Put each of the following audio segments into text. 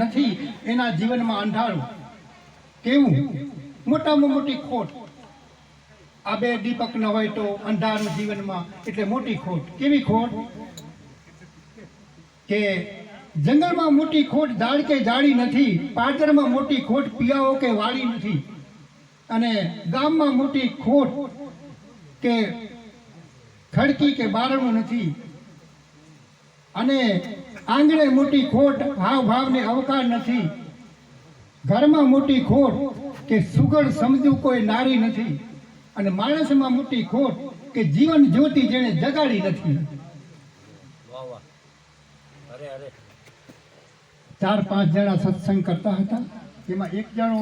નથી એના જીવનમાં અંધારું. કેવું? મોટામાં મોટી ખોટ. આ બે દીપક ન હોય તો અંધારું જીવનમાં એટલે મોટી ખોટ. કેવી ખોટ? કે જંગલમાં મોટી ખોટ ઝાડ કે જાળી નથી, પાદરમાં મોટી ખોટ પિયાઓ કે વાળી નથી, અને ગામમાં મોટી ખોટ કે ખડકી કે બારણું નથી, અને આંગણે મોટી ખોટ હાવ ભાવને અવકાર નથી, ઘરમાં મોટી ખોટ કે સુગડ સમજુ કોઈ નારી નથી, અને માણસમાં મોટી ખોટ કે જીવન જ્યોતિ જેને જગાડી નથી. ચાર પાંચ જણા સત્સંગ કરતા હતા. એમાં એક જણો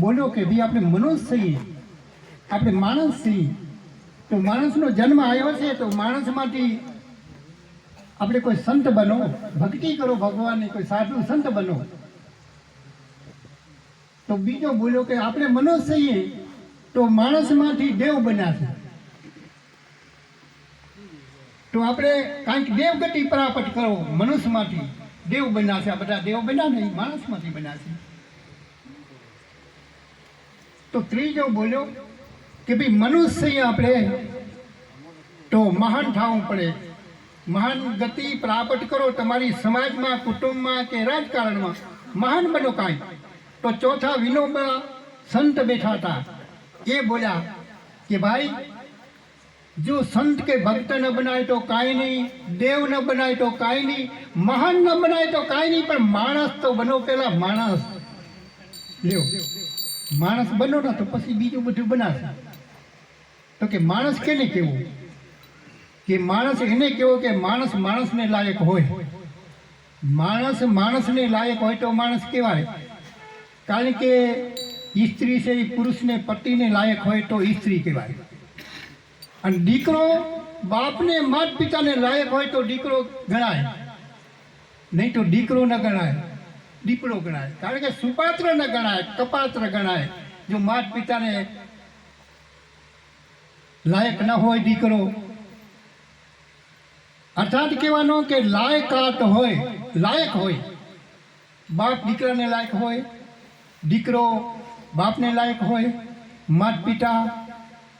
બોલ્યો કે ભાઈ આપણે મનુષ્ય છીએ, આપણે માણસ છીએ, તો માણસનો જન્મ આવ્યો છે તો માણસમાંથી આપણે કોઈ સંત બનો, ભક્તિ કરો ભગવાનની, કોઈ સાધુ સંત બનો. તો બીજો બોલ્યો કે આપણે મનુષ્ય છીએ તો માણસમાંથી દેવ બન્યા છે, તો આપણે કાંઈક દેવગતિ પ્રાપ્ત કરો. મનુષ્યમાંથી દેવ બન્યા છે, આ બધા દેવ બન્યા નહીં, માણસમાંથી બન્યા છે. તો ત્રીજો બોલ્યો કે ભાઈ મનુષ્ય આપણે તો મહાન થવું પડે, મહાન ગતિ પ્રાપ્ત કરો, તમારી સમાજમાં, કુટુંબમાં કે રાજકારણમાં મહાન બનો કાંઈ. તો ચોથા વિનોબા સંત બેઠા હતા. એ બોલ્યા કે ભાઈ જો સંત કે ભક્ત ન બનાય તો કાંઈ નહીં, દેવ ન બનાય તો કાંઈ નહીં, મહાન ન બનાય તો કાંઈ નહીં, પણ માણસ તો બનો. પેલા માણસ લ્યો, માણસ બનો ને તો પછી બીજું બધું બનાશે. તો કે માણસ કેને કેવું? કે માણસ એને કેવો કે માણસ માણસને લાયક હોય. માણસ માણસને લાયક હોય તો માણસ કહેવાય. કારણ કે સ્ત્રી છે એ પુરુષને પતિને લાયક હોય તો સ્ત્રી કહેવાય, અને દીકરો બાપને માતા પિતાને લાયક હોય તો દીકરો ગણાય, નહીં તો દીકરો ન ગણાય, દીપડો ગણાય. કારણ કે સુપાત્ર ન ગણાય, કપાત્ર ગણાય. જો માતા પિતાને લાયક ન હોય દીકરો, અર્થાત કહેવાનો કે લાયકાત હોય, લાયક હોય. બાપ દીકરાને લાયક હોય, દીકરો બાપને લાયક હોય, માતા પિતા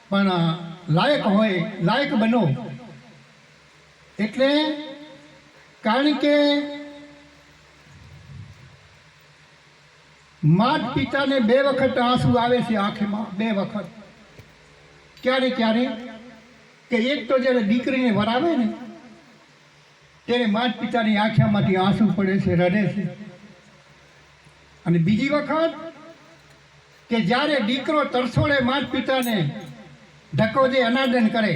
પણ લાયક હોય, લાયક બનો. એટલે કારણ કે માતા પિતાને 2 વખત આંસુ આવે છે આંખમાં, 2 વખત. ક્યારે ક્યારે? કે એક તો જ્યારે દીકરીને વરાવે ને ત્યારે માતા પિતાની આંખમાંથી આંસુ પડે છે, રડે છે. અને બીજી વખત કે જ્યારે દીકરો તરસોડે માતા પિતાને ધક્કો દે, અનાદન કરે.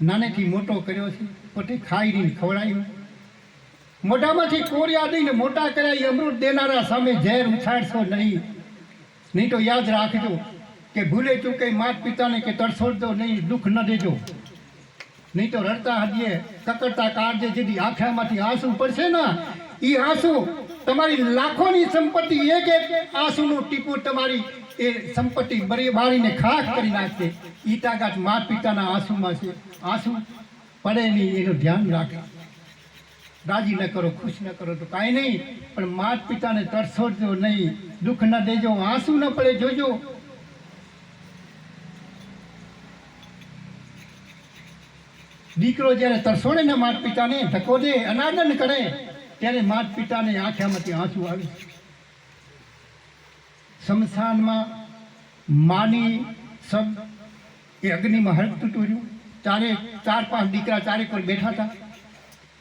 નાનેથી મોટો કર્યો છે, પોતે ખાઈ નહીં ખવડાવ્યું, મોઢામાંથી કોરિયા દઈને મોટા કર્યા. અમૃત દેનારા સામે ઝેર ઉછાળશો નહીં, નહીં તો યાદ રાખજો કે ભૂલે ચૂકે માતા પિતાને કે તરસોડજો નહીં, દુઃખ ન દેજો, નહીં તો રડતા હજીએ કકડતા કાળજે જેથી આંખામાંથી આંસુ પડશે ને, એ આંસુ તમારી લાખોની સંપત્તિ, એક એક આંસુનું ટીપું તમારી એ સંપત્તિ બારીને ખાખ કરી નાખશે. ઈ તાકાત માતા પિતાના આંસુમાં છે. આંસુ પડે નહીં એનું ધ્યાન રાખે. રાજી ન કરો, ખુશ ન કરો તો કાંઈ નહીં, પણ માતા પિતાને તરસોડજો નહીં, દુઃખ ન દેજો, આંસુ ન પડે જોજો. દીકરો જ્યારે તરસોડે ને માતા પિતાને ધક્કો દે, અનાદન કરે, ત્યારે માતા પિતાને આંખામાંથી આંસુ આવે. શમશાનમાં માની સબ એ અગ્નિમાં હળગતું ટૂર્યું. 4-5 દીકરા ચારેક પર બેઠા હતા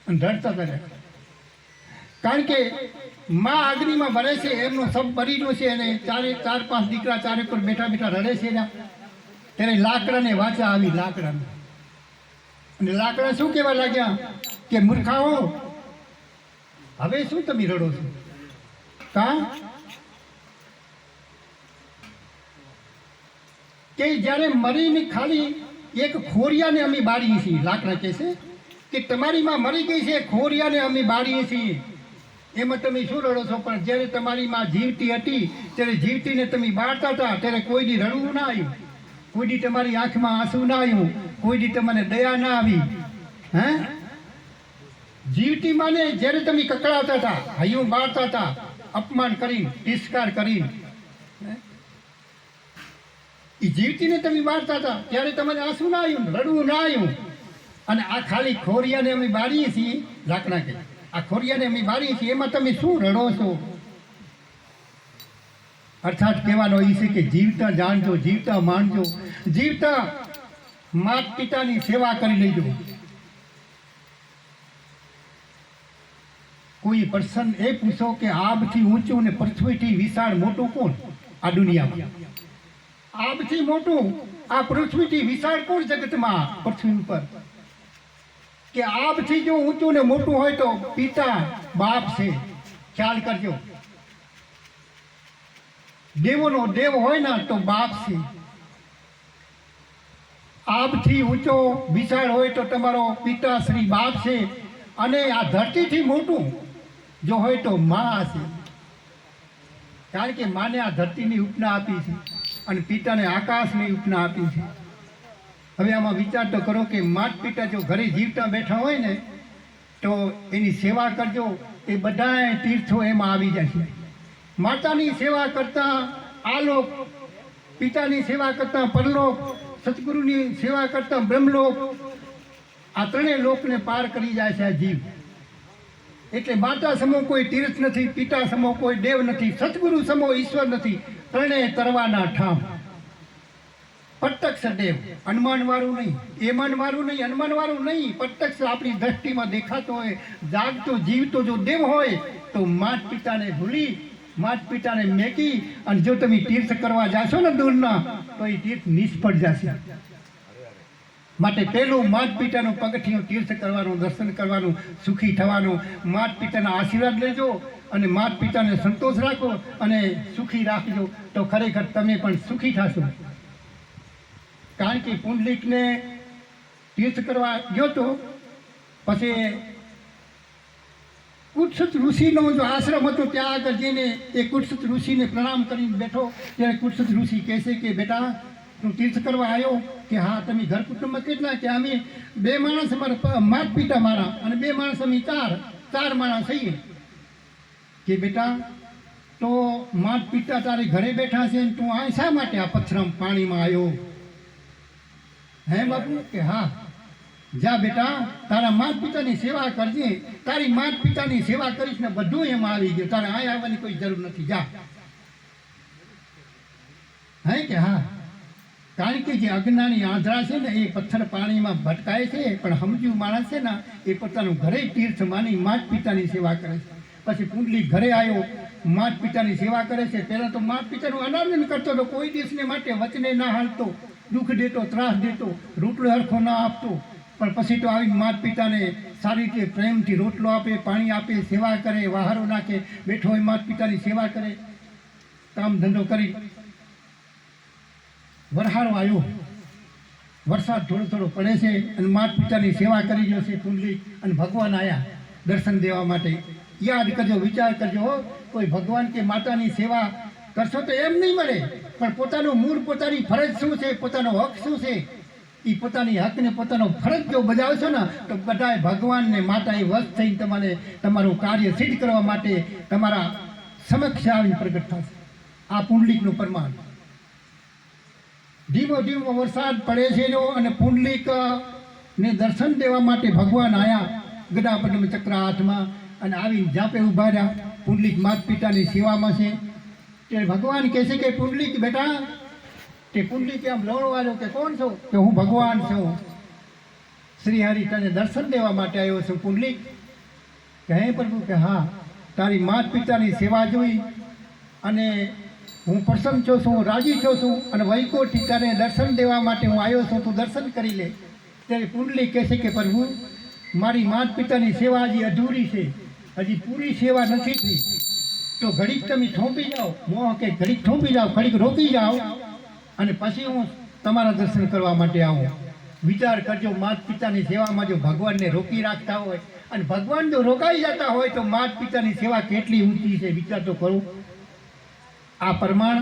અને રડતા હતા. કારણ કે મા અગ્નિમાં ભરે છે, એમનો સબ બરીનો છે, અને 4-5 દીકરા ચારેક પર બેઠા બેઠા રડે છે ને, ત્યારે લાકડાને વાચા આવી. લાકડાને અને લાકડા શું કહેવા લાગ્યા કે મૂર્ખાઓ, હવે શું તમે રડો છો? કા કે જ્યારે મરીને ખાલી એક ખોરિયાને અમે બાળીએ છીએ. લાકડા કહે છે કે તમારી માં મરી ગઈ છે, ખોરિયાને અમે બાળીએ છીએ, એમાં તમે શું રડો છો? પણ જ્યારે તમારી માં જીવતી હતી ત્યારે જીવતીને તમે બાળતા હતા ત્યારે કોઈ દી રડવું ના આવ્યું, કોઈ દી તમારી આંખમાં આંસુ ના આવ્યું, કોઈ દી તમને દયા ના આવી. હે, જીવતી માને જ્યારે તમે કકડાતા હતા, હૈયું બાળતા હતા, અપમાન કરીને તિરસ્કાર કરીને એ જીવતીને તમે મારતા હતા ત્યારે તમારે આંસુ ના આવ્યું, રડવું ના આવ્યું. અને આ ખાલી ખોરિયાને અમે બારીએ છીએ, ઝાકણા કે આ ખોરિયાને અમે બારીએ છીએ, એમાં તમે શું રડો છો? અર્થાત કહેવાનો એ છે કે જીવતા જાણજો, જીવતા માણજો, જીવતા માતા પિતાની સેવા કરી લેજો. કોઈ પર્સન એ પૂછો કે આબથી ઊંચું ને પૃથ્વીથી વિશાળ મોટું કોણ આ દુનિયામાં? આબથી મોટું આ પૃથ્વીથી વિશાળ કોણ જગતમાં પૃથ્વી ઉપર? કે આબથી જો ઊંચું ને મોટું હોય તો પિતા બાપ છે. ખ્યાલ કરજો, દેવોનો દેવ હોય ને તો બાપ છે. આબથી ઊંચો વિશાળ હોય તો તમારો પિતા શ્રી બાપ છે. અને આ ધરતીથી મોટું જો હોય તો મા છે. કારણ કે માને આ ધરતીની ઉપના આપી છે અને પિતાને આકાશની ઉપના આપી છે. હવે આમાં વિચાર તો કરો કે માતા પિતા જો ઘરે જીવતા બેઠા હોય ને તો એની સેવા કરજો. એ બધાય તીર્થો એમાં આવી જશે. માતાની સેવા કરતા આલોક, પિતાની સેવા કરતા પરલોક, સદગુરુની સેવા કરતા બ્રહ્મલોક, આ ત્રણેય લોકને પાર કરી જાય છે આ જીવ. એટલે માતા સમો કોઈ તીર્થ નથી, પિતા સમો કોઈ દેવ નથી, સદગુરુ સમો ઈશ્વર નથી. ત્રણેય તરવાના ઠામ. પ્રત્યક્ષ દેવ, અનુમાનવાળું નહીં, એમાનવાળું નહીં, અનુમાનવાળું નહીં, પ્રત્યક્ષ આપણી દ્રષ્ટિમાં દેખાતો હોય, જાગતો જીવતો જો દેવ હોય તો માત પિતાને ભૂલી, માત પિતાને મેકી અને જો તમે તીર્થ કરવા જાશો ને દૂરના તો એ તીર્થ નિષ્ફળ જશે. માટે પહેલું માત પિતાનું પગથિયું તીર્થ કરવાનું, દર્શન કરવાનું, સુખી થવાનું. માત પિતાના આશીર્વાદ લેજો અને માત પિતાને સંતોષ રાખો અને સુખી રાખજો તો ખરેખર તમે પણ સુખી થશો. કારણ કે પુંડલીકને તીર્થ કરવા ગયો તો પછી કુત્સત ઋષિનો જો આશ્રમ હતો ત્યાં આગળ જઈને એ કુત્સત ઋષિને પ્રણામ કરીને બેઠો. ત્યારે કુત્સત ઋષિ કહેશે કે બેટા તું તીર્થ કરવા આવ્યો? કે હા. તમે ઘર કુટુંબમાં કેટલા? કે અમે 2 માણસ, અમારા માતા પિતા મારા અને 2 માણસ અમે ચાર માણસ થઈએ. કે બેટા તો માતા પિતા તારે ઘરે બેઠા છે ને તું આ શા માટે આ પથ્થરમ પાણીમાં આવ્યો? હે બાપુ? કે હા. જા બેટા, તારા માતા પિતાની સેવા કરજે. તારી માતા પિતાની સેવા કરીશ ને બધું એમાં આવી ગયું, તારે અહીં આવવાની કોઈ જરૂર નથી. જા. હે? કે હા. કારણ કે જે અજ્ઞાની આંધળા છે ને એ પથ્થર પાણીમાં ભટકાય છે, પણ સમજુ માણસ છે ને એ પોતાનું ઘરે તીર્થ માની માતા પિતાની સેવા કરે છે. પછી પુંડલીક ઘરે આવ્યો, માતા પિતાની સેવા કરે છે. પહેલાં તો માતા પિતાનું અનાદન કરતો હતો, કોઈ દિવસને માટે વચને ના હાલતો, દુઃખ દેતો, ત્રાસ દેતો, રોટલો હરખો ના આપતો. પણ પછી તો આવી માતા પિતાને સારી રીતે પ્રેમથી રોટલો આપે, પાણી આપે, સેવા કરે, વહારો નાખે, બેઠો હોય માતા પિતાની સેવા કરે, કામ ધંધો કરી. વરહારો આવ્યો, વરસાદ થોડો થોડો પડે છે અને માતા પિતાની સેવા કરી રહ્યો છે પુંડલીક. અને ભગવાન આવ્યા દર્શન દેવા માટે. યાદ કરજો, વિચાર કરજો, કોઈ ભગવાન કે માતાની સેવા કરશો તો એમ નહીં મળે, પણ પોતાનું મૂળ, પોતાની ફરજ શું છે, પોતાનો હક શું છે, એ પોતાની હકને પોતાનો ફરજ જો બજાવશો ને તો બધાએ ભગવાનને માતાએ વશ થઈને તમારે તમારું કાર્ય સિદ્ધ કરવા માટે તમારા સમક્ષ આવીને પ્રગટ થશે. આ પુંડલીકનું પ્રમાણ. ધીમો ધીમો વરસાદ પડે છે જો અને પુંડલીક ને દર્શન દેવા માટે ભગવાન આવ્યા ગદાપદ્મ ચક્ર હાથમાં અને આવીને જાપે ઊભા રહ્યા. પુંડલીક માતા પિતાની સેવામાં છે. ત્યારે ભગવાન કહે છે કે પુંડલીક બેટા, તે પુંડલીક આમ લોણવાયો કે કોણ છો? કે હું ભગવાન છું, શ્રી હરિ તને દર્શન દેવા માટે આવ્યો છું. પુંડલીક કે હે પ્રભુ? કે હા. તારી માતા પિતાની સેવા જોઈ અને હું પ્રસન્ન છું, રાજી છું અને વૈકુંઠથી તને દર્શન દેવા માટે હું આવ્યો છું, તું દર્શન કરી લે. ત્યારે પુંડલીક કહે છે કે પ્રભુ, મારી માતા પિતાની સેવા હજી અધૂરી છે, હજી પૂરી સેવા નથી થઈ. તો ઘડીક તમે થોંભી જાઓ, મોહ કે ઘડીક થોંભી જાઓ, ઘડીક રોકી જાઓ અને પછી હું તમારા દર્શન કરવા માટે આવું. વિચાર કરજો, માતા પિતાની સેવામાં જો ભગવાનને રોકી રાખતા હોય અને ભગવાન જો રોકાઈ જતા હોય તો માતા પિતાની સેવા કેટલી ઊંચી છે, વિચાર તો કરો. આ પ્રમાણ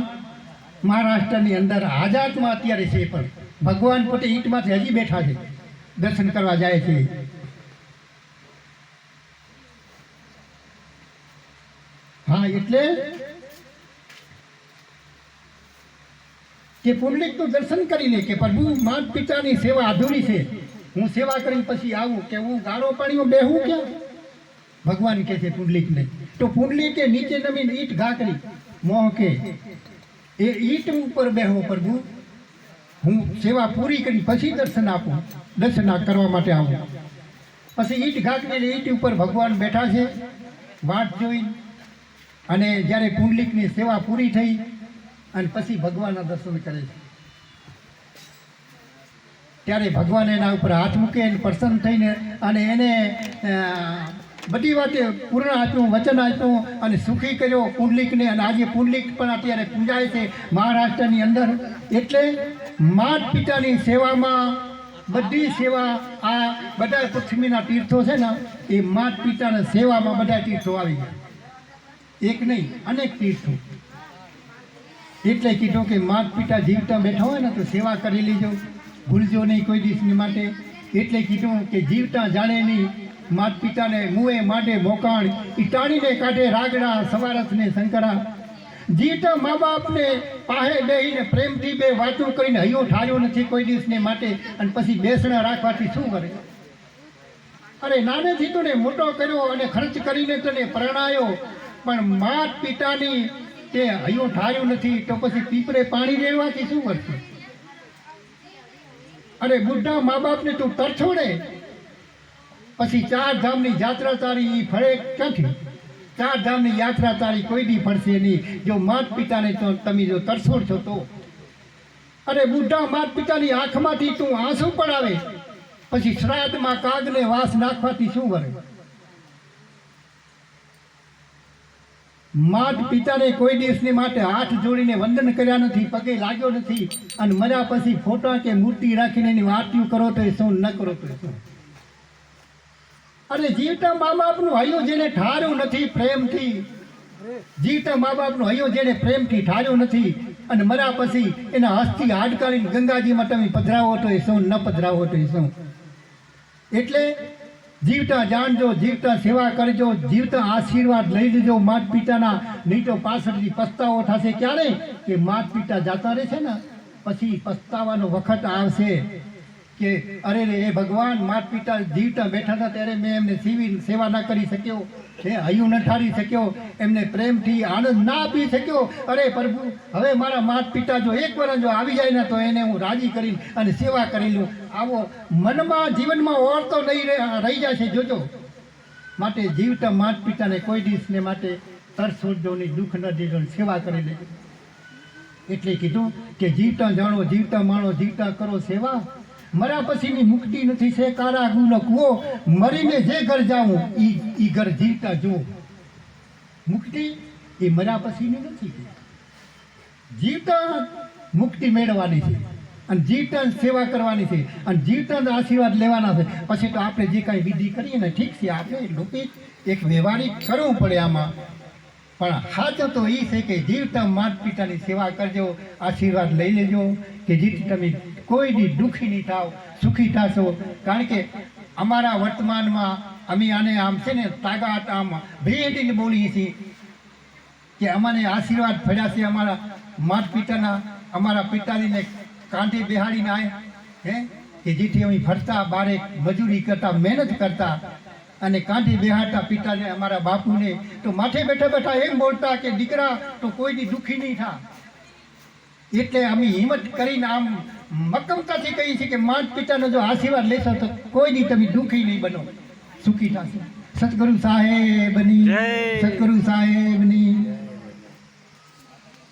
મહારાષ્ટ્રની અંદર આઝાદમાં અત્યારે છે, પણ ભગવાન પોતે ઈંટમાંથી હજી બેઠા છે, દર્શન કરવા જાય છે. હા, હા એટલે કે પુંડલિકનું દર્શન કરી લે કે પ્રભુ માતા પિતાની સેવા અધૂરી છે, હું સેવા કરીને પછી આવું કે હું ગાળો પાણીમાં બેહું ક્યાં? ભગવાન કહે છે પુંડલિકને. તો પુંડલિકે નીચે નમીને ઈંટ ઘા કરી મોહ કે એ ઈંટ ઉપર બેહો પ્રભુ, હું સેવા પૂરી કરી પછી દર્શન આપું, દર્શન કરવા માટે આવું. પછી ઈંટ ઘા કરી ઈંટ ઉપર ભગવાન બેઠા છે વાટ જોઈ. અને જ્યારે પુંડલિકની સેવા પૂરી થઈ અને પછી ભગવાનના દર્શન કરે છે ત્યારે ભગવાન એના ઉપર હાથ મૂકે અને પ્રસન્ન થઈને અને એને બધી વાતે પૂર્ણ આપ્યું, વચન આપ્યું અને સુખી કર્યો પુંડલિકને. અને આજે પુંડલિક પણ અત્યારે પૂજાય છે મહારાષ્ટ્રની અંદર. એટલે માતા પિતાની સેવામાં બધી સેવા, આ બધા પૃથ્વીના તીર્થો છે ને એ માતા પિતાના સેવામાં બધા તીર્થો આવી ગયા, એક નહીં અનેક તીર્થો. એટલે કીધું કે માતા પિતા જીવતા બેઠા હોય ને તો સેવા કરી લેજો, ભૂલજો નહીં કોઈ દિવસની માટે. એટલે કીધું કે જીવતા જાણે નહીં માતા પિતાને મુએ માટે મોકાણ, ટાણીને કાઢે રાગડા સવારથને શંકરા. જીવતા મા બાપને પાસે બેહીને પ્રેમથી બે વાતો કરીને હૈયો ઠાર્યો નથી કોઈ દિવસને માટે, અને પછી બેસણા રાખવાથી શું કરે? અરે નાનેથી તો ને મોટો કર્યો અને ખર્ચ કરીને તને પરણાયો, પણ માતા પિતાની તે હૈયો ઠાર્યું નથી તો પછી પીપરે પાણી રેડવાથી શું કરશે? અરે બુઢા મા બાપને તું તરછોડે પછી 4 ધામની યાત્રા તારી ઈ ફળે ક્યાંથી? 4 ધામની યાત્રા તારી કોઈ દી ફળશે નહીં જો માતા પિતાને તો તમે જો તરછોડ છો તો. અરે બુઢા માતા પિતાની આંખમાંથી તું આંસુ પડાવે પછી શ્રાદ્ધમાં કાગને વાસ નાખવાથી શું કરે? માતા પિતાને કોઈ દિવસની માટે હાથ જોડીને વંદન કર્યા નથી, પગે લાગ્યો નથી, અને મર્યા પછી ફોટા કે મૂર્તિ રાખીને એની આરતીઓ કરો તો શું, ન કરો તો શું? અને જીવતા મા બાપનું હૈયો જેને ઠાર્યું નથી પ્રેમથી, જીવતા મા બાપનું હૈયો જેને પ્રેમથી ઠાર્યું નથી અને મર્યા પછી એના હસ્તી હાડકાની ગંગાજીમાં તમે પધરાવો તો એ શું, ન પધરાવો તો એ શું? એટલે જીવતા જાણજો, જીવતા સેવા કરજો, જીવતા આશીર્વાદ લઈ લેજો માતા પિતાના. નહીં તો પાછળથી પસ્તાવો થશે. ક્યારે? કે માતા પિતા જાતા રહેશે ને પછી પસ્તાવાનો વખત આવશે કે અરે રે એ ભગવાન માતા પિતા જીવતા બેઠા હતા ત્યારે મેં એમને સેવા ના કરી શક્યો, એ હૈયું ન ઠારી શક્યો, એમને પ્રેમથી આનંદ ના આપી શક્યો. અરે પ્રભુ હવે મારા માતા પિતા જો એક વાર જો આવી જાય ને તો એને હું રાજી કરીને અને સેવા કરી લઉં. આવો મનમાં જીવનમાં ઓળતો નહીં રહી જશે જોજો. માટે જીવતા માતા પિતાને કોઈ દિવસને માટે તરછોડજો નહીં, દુઃખ ન દેજો, સેવા કરી લેજો. એટલે કીધું કે જીવતા જાણો, જીવતા માણો, જીવતા કરો સેવા. મર્યા પછીની મુક્તિ નથી છે કારા ગુનો કુવો, મરીને જે ઘર જાઉં ઈ ઘર જીવતા જો. મુક્તિ એ મર્યા પછીની નથી, જીવતા મુક્તિ મેળવવાની છે અને જીવતા સેવા કરવાની છે અને જીવતા આશીર્વાદ લેવાના છે. પછી તો આપણે જે કાંઈ વિધિ કરીએ ને ઠીક છે, આપણે લૌકિક એક વ્યવહારિક કરવું પડે આમાં, પણ સાચું તો એ છે કે જીવતા માતા પિતાની સેવા કરજો, આશીર્વાદ લઈ લેજો કે જેથી તમે કોઈ દી દુઃખી નહીં થાવ, સુખી થશો. કારણ કે અમારા વર્તમાનમાં અમે આને આમ છે ને તાકાત આમ ભેટીને બોલીએ છીએ કે અમને આશીર્વાદ પડ્યા છે અમારા માતા પિતાના, અમારા પિતાજીને કાંઠે બેહાડીને આય કે જેથી અમે ફરતા બારે મજૂરી કરતા, મહેનત કરતા અને કાંઠે બેહાડતા પિતાને, અમારા બાપુને. તો માથે બેઠા બેઠા એમ બોલતા કે દીકરા તો કોઈ દી દુઃખી નહીં થા. એટલે અમે હિંમત કરીને આમ મક્કમતાથી કહીએ છીએ કે માતા પિતાનો જો આશીર્વાદ લેશો તો કોઈ દી તમે દુઃખી નહીં બનો, સુખી થશો. સદગુરુ સાહેબની, સદગુરુ સાહેબ